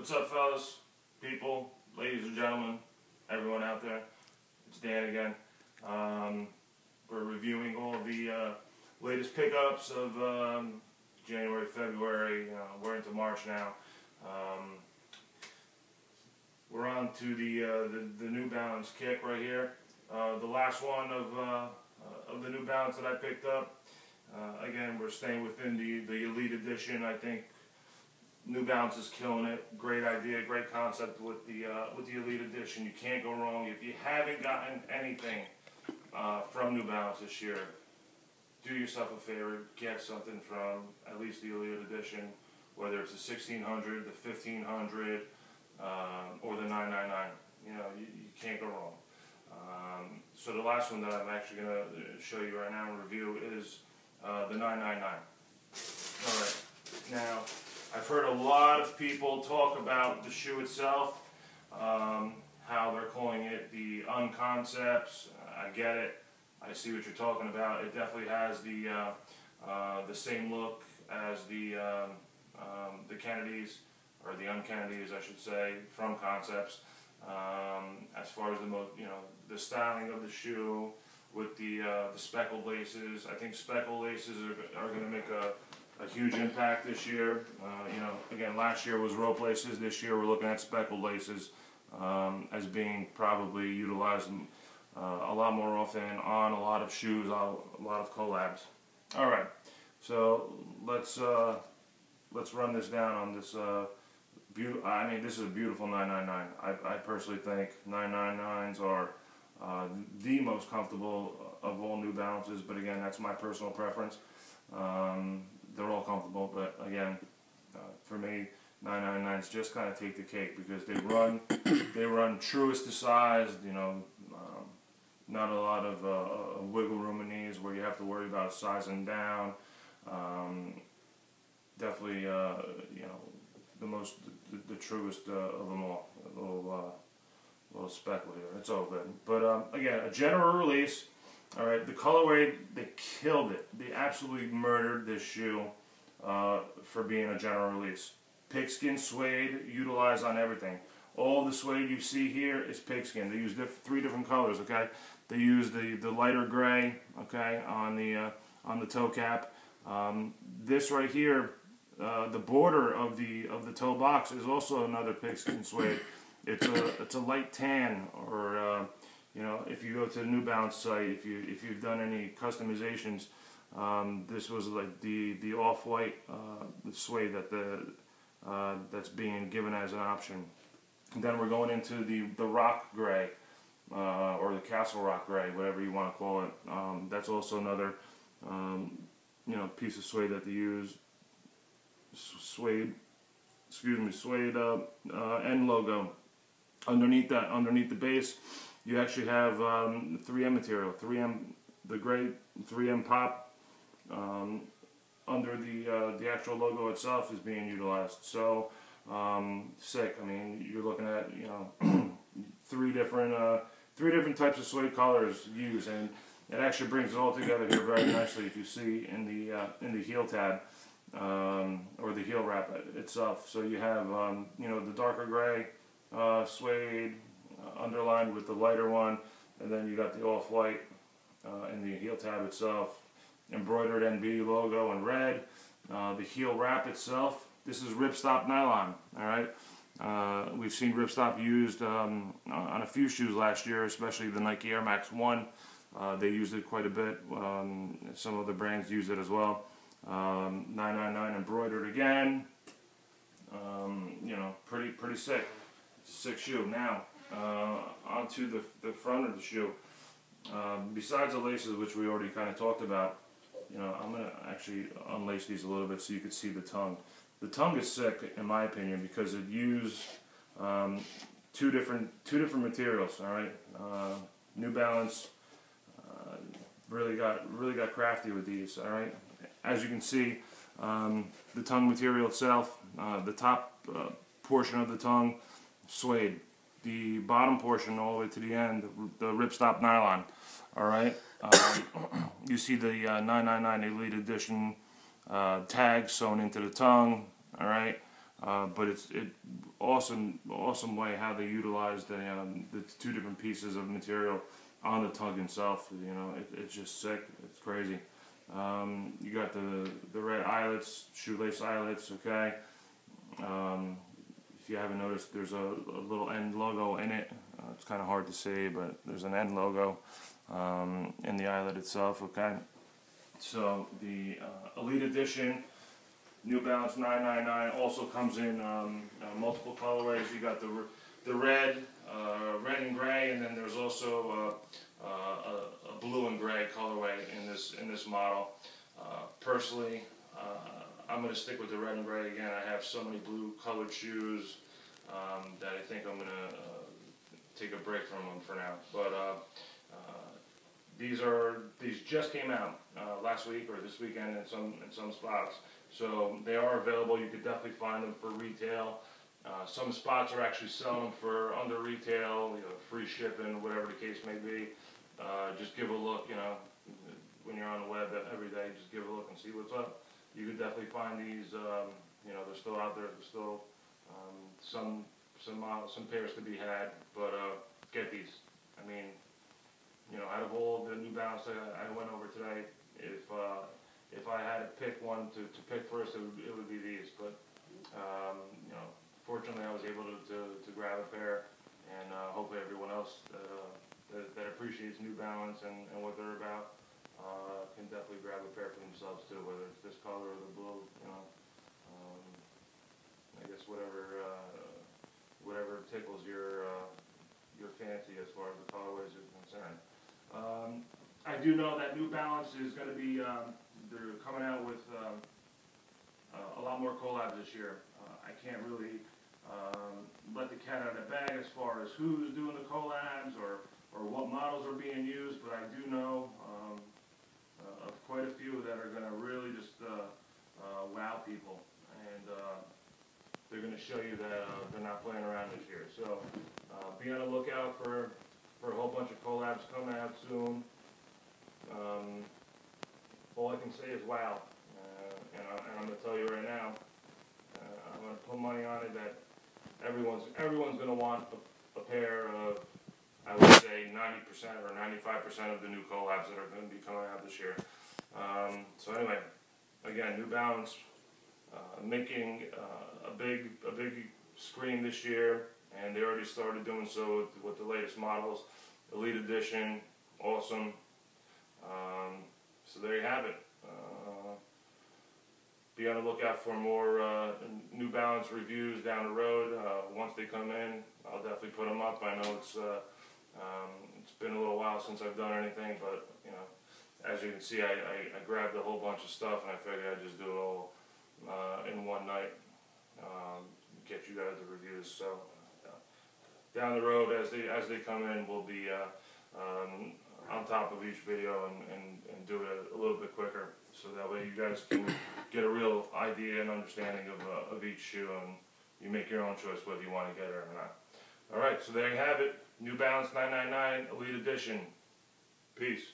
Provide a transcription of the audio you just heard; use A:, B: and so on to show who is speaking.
A: What's up, fellas, people, ladies and gentlemen, everyone out there? It's Dan again. We're reviewing all the latest pickups of January, February. We're into March now. We're on to the New Balance kick right here. The last one of the New Balance that I picked up. Again, we're staying within the Elite Edition. I think New Balance is killing it. Great idea, great concept with the Elite Edition. You can't go wrong. If you haven't gotten anything from New Balance this year, do yourself a favor, get something from at least the Elite Edition, whether it's the 1600, the 1500, or the 999. You know, you can't go wrong. So the last one that I'm actually going to show you right now and review is the 999. All right, now I've heard a lot of people talk about the shoe itself, how they're calling it the Unconcepts. I get it. I see what you're talking about. It definitely has the same look as the Kennedys, or the Unkennedys, I should say, from Concepts. As far as the styling of the shoe with the speckled laces, I think speckled laces are going to make a huge impact this year. Again, last year was rope laces. This year we're looking at speckled laces as being probably utilized a lot more often on a lot of shoes, a lot of collabs. All right, so let's run this down on this. I mean, this is a beautiful 999. I personally think 999s are the most comfortable of all New Balances, but again, that's my personal preference. They're all comfortable, but again, for me, 999s just kind of take the cake because they run truest to size. Not a lot of wiggle room in these where you have to worry about sizing down. Definitely, the truest of them all. A little speckled here. It's all good. But again, a general release. All right, the Colorway, they killed it. They absolutely murdered this shoe for being a general release. Pigskin suede, utilized on everything. All the suede you see here is pigskin. They use three different colors. Okay, they use the lighter gray. Okay, on the toe cap. This right here, the border of the toe box is also another pigskin suede. It's a light tan, or if you go to the New Balance site, if you've done any customizations, this was like the off-white suede that's being given as an option. And then we're going into the rock gray, or the castle rock gray, whatever you want to call it. That's also another piece of suede that they use. Suede end logo. Underneath the base, you actually have 3M material, the gray 3M pop under the actual logo itself is being utilized. So sick. I mean, you're looking at three different types of suede colors used, and it actually brings it all together here very nicely. If you see in the heel tab or the heel wrap itself, so you have the darker gray suede underlined with the lighter one, and then you got the off-white in the heel tab itself, embroidered NB logo in red. The heel wrap itself, this is ripstop nylon. All right, we've seen ripstop used on a few shoes last year, especially the Nike Air Max 1. They used it quite a bit. Some other brands use it as well. 999 embroidered again. Pretty sick. It's a sick shoe. Now, onto the front of the shoe. Besides the laces, which we already kind of talked about, I'm going to actually unlace these a little bit so you can see the tongue. The tongue is sick, in my opinion, because it used two different materials. All right, New Balance really got crafty with these. All right, as you can see, the tongue material itself, the top portion of the tongue, suede. The bottom portion all the way to the end, the ripstop nylon. All right, you see the 999 Elite Edition tag sewn into the tongue. All right, but awesome way how they utilize the two different pieces of material on the tug itself. You know, it's just sick. It's crazy. You got the red eyelets, shoelace eyelets. Okay. If you haven't noticed, there's a little end logo in it. It's kind of hard to see, but there's an end logo in the eyelet itself. Okay. So the Elite Edition New Balance 999 also comes in multiple colorways. You got the red and gray, and then there's also a blue and gray colorway in this model. Personally, I'm going to stick with the red and gray again. I have so many blue colored shoes that I think I'm going to take a break from them for now. But these just came out last week or this weekend in some spots. So they are available. You could definitely find them for retail. Some spots are actually selling them for under retail, you know, free shipping, whatever the case may be. Just give a look, you know, when you're on the web every day, just give a look and see what's up. You could definitely find these, you know, they're still out there. There's still some pairs to be had, but get these. I mean, you know, out of all the New Balance I went over today, if I had to pick one to pick first, it would be these. But you know, fortunately, I was able to grab a pair, and hopefully everyone else that appreciates New Balance and what they're about can definitely grab a pair for themselves too, whether it's this color or the blue. You know, I guess whatever tickles your fancy as far as the colorways is concerned. I do know that New Balance is going to be they're coming out with a lot more collabs this year. I can't really let the cat out of the bag as far as who's doing the collabs or what models are being used, but I do know of quite a few that are going to really just wow people, and they're going to show you that they're not playing around this year. So be on the lookout for a whole bunch of collabs coming out soon. All I can say is wow, and I'm going to tell you right now, I'm going to put money on it that everyone's going to want a pair of, I would say, 90% or 95% of the new collabs that are going to be coming out this year. So anyway, again, New Balance making a big screen this year, and they already started doing so with the latest models. Elite Edition, awesome. So there you have it. Be on the lookout for more New Balance reviews down the road. Once they come in, I'll definitely put them up. I know it's been a little while since I've done anything, but you know, as you can see, I grabbed a whole bunch of stuff, and I figured I'd just do it all in one night. Get you guys the reviews. So down the road, as they come in, we'll be on top of each video and do it a little bit quicker, so that way you guys can get a real idea and understanding of each shoe, and you make your own choice whether you want to get it or not. Alright, so there you have it. New Balance 999 Elite Edition. Peace.